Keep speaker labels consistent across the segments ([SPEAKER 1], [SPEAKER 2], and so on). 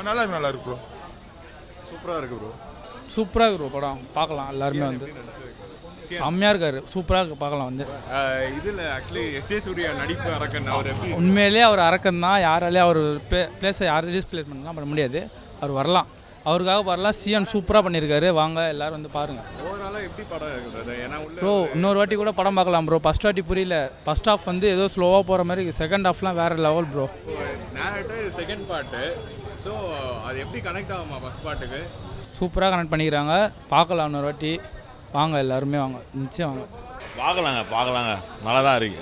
[SPEAKER 1] நல்லா இருக்கு ப்ரோ.
[SPEAKER 2] சூப்பராக இருக்குது ப்ரோ.
[SPEAKER 3] சூப்பராக இருக்கு ப்ரோ படம். பார்க்கலாம் எல்லாருமே வந்து செம்மையாக இருக்காரு. சூப்பராக பார்க்கலாம் வந்து.
[SPEAKER 2] இதில் ஆக்சுவலி எஸ்ஜே சூர்யா நடிப்பு அரக்கன் அவர்
[SPEAKER 3] உண்மையிலேயே அவர் அரக்கன் தான். யாராலையும் அவர் பிளேஸை யாரும் டிஸ்பிளே பண்ண முடியாது. அவர் வரலாம், அவருக்காக வரலாம். சிஎன் சூப்பராக பண்ணியிருக்காரு. வாங்க எல்லோரும் வந்து பாருங்கள்.
[SPEAKER 2] ஓவராலாக எப்படி படம் இருக்குது? ஏன்னா
[SPEAKER 3] ப்ரோ இன்னொரு வாட்டி கூட படம் பார்க்கலாம் ப்ரோ. ஃபஸ்ட் வாட்டி புரியல. ஃபஸ்ட் ஹாஃப் வந்து ஏதோ ஸ்லோவாக போகிற மாதிரி, செகண்ட் ஹாஃப்லாம் வேறு லெவல் ப்ரோ.
[SPEAKER 2] நேரக்டர் செகண்ட் பார்ட்டு, ஸோ அது எப்படி கனெக்ட் ஆகுமா ஃபஸ்ட் பார்ட்டுக்கு?
[SPEAKER 3] சூப்பராக கனெக்ட் பண்ணிக்கிறாங்க. பார்க்கலாம் இன்னொரு வாட்டி. வாங்க எல்லாருமே வாங்க, நிச்சயம் வாங்க.
[SPEAKER 4] பார்க்கலாங்க நல்லா தான் இருக்கு.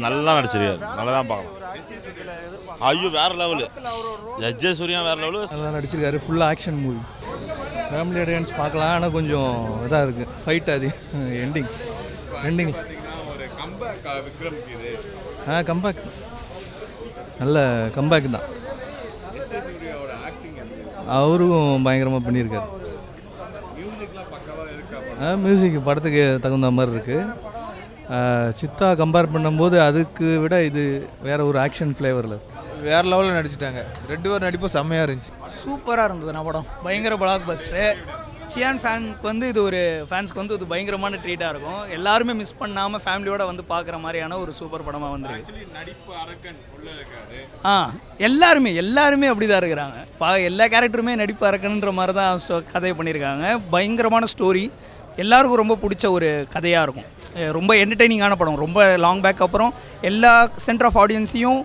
[SPEAKER 4] நல்லா நடிச்சிருக்காரு. நல்லா தான் பார்க்கலாம். ஐயோ வேறு லெவலு. எஸ்ஜே சூர்யா வேறு லெவலு.
[SPEAKER 5] நல்லா நடிச்சிருக்காரு. ஃபுல்லாக ஆக்ஷன் மூவி. ஃபேமிலி ஆடியன்ஸ் பார்க்கலாம். ஆனால் கொஞ்சம் இதாக இருக்குது ஃபைட். அது எண்டிங்
[SPEAKER 2] ஒரு கம்பேக் விக்ரம் இது.
[SPEAKER 5] கம்பேக் நல்ல கம்பேக் தான்.
[SPEAKER 2] எஸ்ஜே சூர்யாவோட ஆக்டிங்
[SPEAKER 5] அவரும் பயங்கரமாக பண்ணியிருக்காரு. மியூசிக் படத்துக்கு தகுந்த மாதிரி இருக்குது. சித்தா கம்பேர் பண்ணும்போது அதுக்கு விட இது வேறு ஒரு ஆக்ஷன் ஃப்ளேவரில்
[SPEAKER 1] வேறு லெவலில் நடிச்சிட்டாங்க. 2 பேர் நடிப்பும் செம்மையாக இருந்துச்சு.
[SPEAKER 6] சூப்பராக இருந்தது நான் படம். பயங்கர பிளாக் பஸ்டரு. சியான் ஃபேனுக்கு வந்து இது ஒரு ஃபேன்ஸ்க்கு வந்து இது பயங்கரமான ட்ரீட்டாக இருக்கும். எல்லாருமே மிஸ் பண்ணாமல் ஃபேமிலியோட வந்து பார்க்குற மாதிரியான ஒரு சூப்பர் படமாக வந்துருக்கு.
[SPEAKER 2] நடிப்பு அரக்கன் உள்ள இருக்காது.
[SPEAKER 6] எல்லாருமே அப்படி தான் இருக்கிறாங்க. எல்லா கேரக்டருமே நடிப்பு அரக்கன்ற மாதிரி தான் கதையை பண்ணியிருக்காங்க. பயங்கரமான ஸ்டோரி. எல்லாருக்கும் ரொம்ப பிடிச்ச ஒரு கதையாக இருக்கும். ரொம்ப என்டர்டெய்னிங்கான படம். ரொம்ப லாங் பேக் அப்புறம் எல்லா சென்டர் ஆஃப் ஆடியன்ஸையும்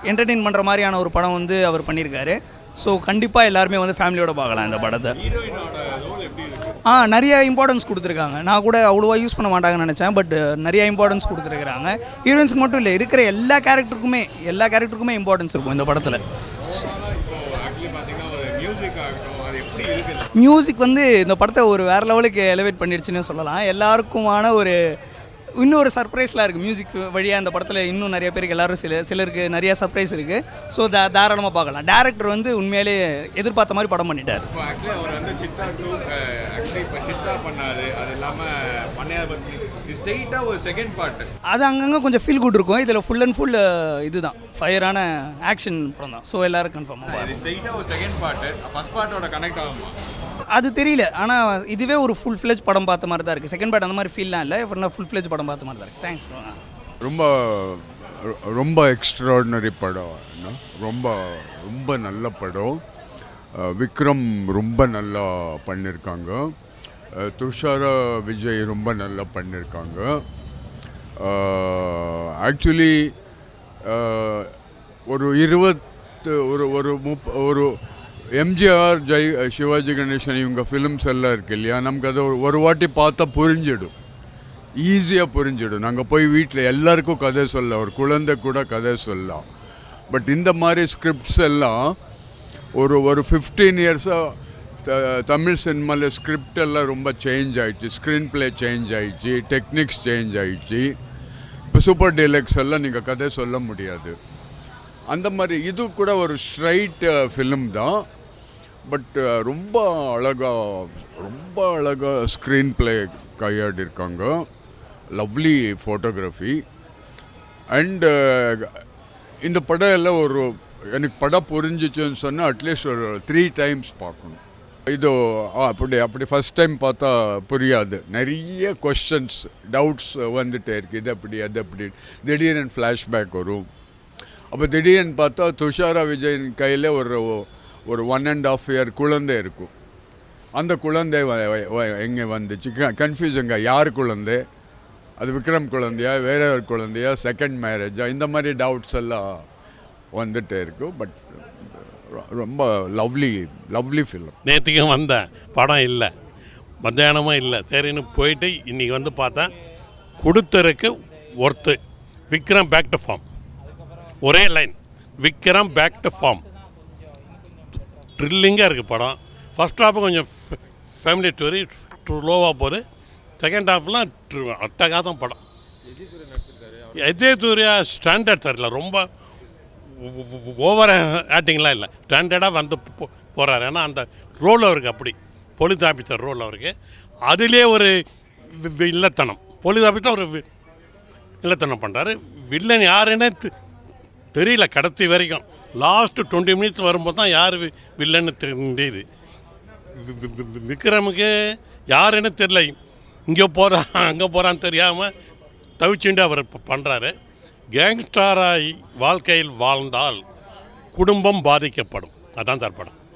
[SPEAKER 6] என்டர்டெயின் பண்ணுற மாதிரியான ஒரு படம் வந்து அவர் பண்ணியிருக்காரு. ஸோ கண்டிப்பாக எல்லாருமே வந்து ஃபேமிலியோட பார்க்கலாம் இந்த படத்தை. நிறைய இம்பார்ட்டன்ஸ் கொடுத்துருக்காங்க. நான் கூட அவ்வளோவா யூஸ் பண்ண மாட்டாங்கன்னு நினச்சேன். பட் நிறைய இம்பார்ட்டன்ஸ் கொடுத்துருக்குறாங்க. ஹீரோயின்ஸ்க்கு மட்டும் இல்லை, இருக்கிற எல்லா கேரக்டருக்குமே இம்பார்ட்டன்ஸ் இருக்கும் இந்த படத்தில். மியூசிக் வந்து இந்த படத்தை ஒரு வேறு லெவலுக்கு எலிவேட் பண்ணிடுச்சுன்னு சொல்லலாம். எல்லாருக்குமான இன்னொரு சர்ப்ரைஸ்லாம் இருக்குது. மியூசிக் வழியாக இந்த படத்தில் இன்னும் நிறைய பேருக்கு எல்லாரும் சிலருக்கு நிறைய சர்ப்ரைஸ் இருக்குது. ஸோ தாராளமாக பார்க்கலாம். டேரக்டர் வந்து உண்மையிலே எதிர்பார்த்த மாதிரி படம் பண்ணிட்டார்.
[SPEAKER 2] அவர் வந்து சித்தா 2 இப்போ சித்தா பண்ணாரு. அது இல்லாமல் பண்ணையார் பற்றி ஸ்ட்ரெயிட்டாக ஒரு செகண்ட் பார்ட்
[SPEAKER 6] அது அங்கங்கே கொஞ்சம் ஃபீல் குட் இருக்கும். இதில் ஃபுல் அண்ட் ஃபுல் இதுதான் ஃபயரான ஆக்ஷன் படம் தான். ஸோ எல்லோரும் கன்ஃபார்மாக
[SPEAKER 2] இது ஸ்ட்ரெயிட்டாக ஒரு செகண்ட் பார்ட்டு ஃபஸ்ட் பார்ட்டோட கனெக்ட் ஆகுமா
[SPEAKER 6] அது தெரியல. ஆனால் இதுவே ஒரு ஃபுல் ஃப்ளெஜ் படம் பார்த்த மாதிரி தான் இருக்குது. செகண்ட் பார்ட் அந்த மாதிரி ஃபீல்லாம் இல்லை. இப்போ ஃபுல் ஃப்ளெஜ் படம் பார்த்த மாதிரி தான் இருக்குது. Thanks bro.
[SPEAKER 7] ரொம்ப எக்ஸ்ட்ராடினரி படம். ரொம்ப ரொம்ப நல்ல படம். விக்ரம் ரொம்ப நல்லா பண்ணியிருக்காங்க. துஷாரா விஜய் ரொம்ப நல்லா பண்ணியிருக்காங்க. ஆக்சுவலி ஒரு எம்ஜிஆர் சிவாஜி கணேசன் இவங்க ஃபிலிம்ஸ் எல்லாம் இருக்கு இல்லையா, நமக்கு அதை ஒரு வாட்டி பார்த்தா புரிஞ்சிடும், ஈஸியாக புரிஞ்சிடும். நாங்கள் போய் வீட்டில் எல்லாருக்கும் கதை சொல்லலாம், ஒரு குழந்தை கூட கதை சொல்லலாம். பட் இந்த மாதிரி ஸ்கிரிப்ட்ஸ் எல்லாம் ஒரு 15 இயர்ஸாக தமிழ் சினிமாவில் ஸ்கிரிப்ட் எல்லாம் ரொம்ப சேஞ்ச் ஆகிடுச்சு. ஸ்க்ரீன் ப்ளே சேஞ்ச் ஆகிடுச்சு, டெக்னிக்ஸ் சேஞ்ச் ஆகிடுச்சு. இப்போ சூப்பர் டீலக்ஸ் எல்லாம் நீங்கள் கதை சொல்ல முடியாது. அந்த மாதிரி இது கூட ஒரு ஸ்ட்ரைட் ஃபிலிம் தான். பட் ரொம்ப அழகாக ஸ்க்ரீன் ப்ளே கையாடிருக்காங்க. Lovely photography. அண்டு இந்த படம் எல்லாம் எனக்கு படம் புரிஞ்சிச்சுன்னு சொன்னால் அட்லீஸ்ட் ஒரு 3 times பார்க்கணும். இது அப்படி ஃபஸ்ட் டைம் பார்த்தா புரியாது. நிறைய கொஸ்டின்ஸ், டவுட்ஸ் வந்துகிட்டே இருக்குது. இது அப்படி அது அப்படி திடீர்னு ஃப்ளாஷ்பேக் வரும். அப்போ திடீர்னு பார்த்தா துஷாரா விஜயின் கையில் ஒரு 1.5 year குழந்தை இருக்கும். அந்த குழந்தை எங்கே வந்துச்சு, கன்ஃபியூஷங்க, யார் குழந்தை, அது விக்ரம் குழந்தையா, வேற ஒரு குழந்தையா, செகண்ட் மேரேஜா, இந்த மாதிரி டவுட்ஸ் எல்லாம் வந்துகிட்டே இருக்கும். பட் ரொம்ப லவ்லி ஃபிலிம்.
[SPEAKER 8] நேற்றுக்கும் வந்தேன், படம் இல்லை, மத்தியானமும் இல்லை, சரின்னு போயிட்டு இன்றைக்கி வந்து பார்த்தேன். கொடுத்தருக்கு worth. Vikram back to form. ஒரே line, Vikram back to form. த்ரில்லிங்காக இருக்குது படம். ஃபஸ்ட் ஹாஃபு கொஞ்சம் ஃபேமிலி ஸ்டோரி ஸ்லோவாக போகுது. செகண்ட் ஹாஃப்லாம் அட்டகாசம் படம். எஜய் சூர்யா ஸ்டாண்டர்ட் சரியில்லை, ரொம்ப ஓவர் ஆக்டிங்லாம் இல்லை, ஸ்டாண்டர்டாக வந்து போகிறாரு. ஏன்னா அந்த ரோல் அவருக்கு அப்படி போலீஸ் ஆஃபீஸர் ரோல் அவருக்கு. அதிலே ஒரு இல்லத்தனம், போலீஸ் ஆஃபீஸர் ஒரு இல்லத்தனம் பண்ணுறாரு. வில்லன் யாருன்னே தெரியல கடைசி வரைக்கும். லாஸ்ட்டு 20 மினிட்ஸ் வரும்போது தான் யார் வில்லன்னு தெரியுது. விக்ரமுக்கு யாருன்னு தெரியல, இங்கே போகிறான் அங்கே போகிறான்னு தெரியாமல் தவிச்சுண்டு அவர் பண்ணுறாரு. கேங்ஸ்டராக வாழ்க்கையில் வாழ்ந்தால் குடும்பம் பாதிக்கப்படும். அதான் சார் படம்.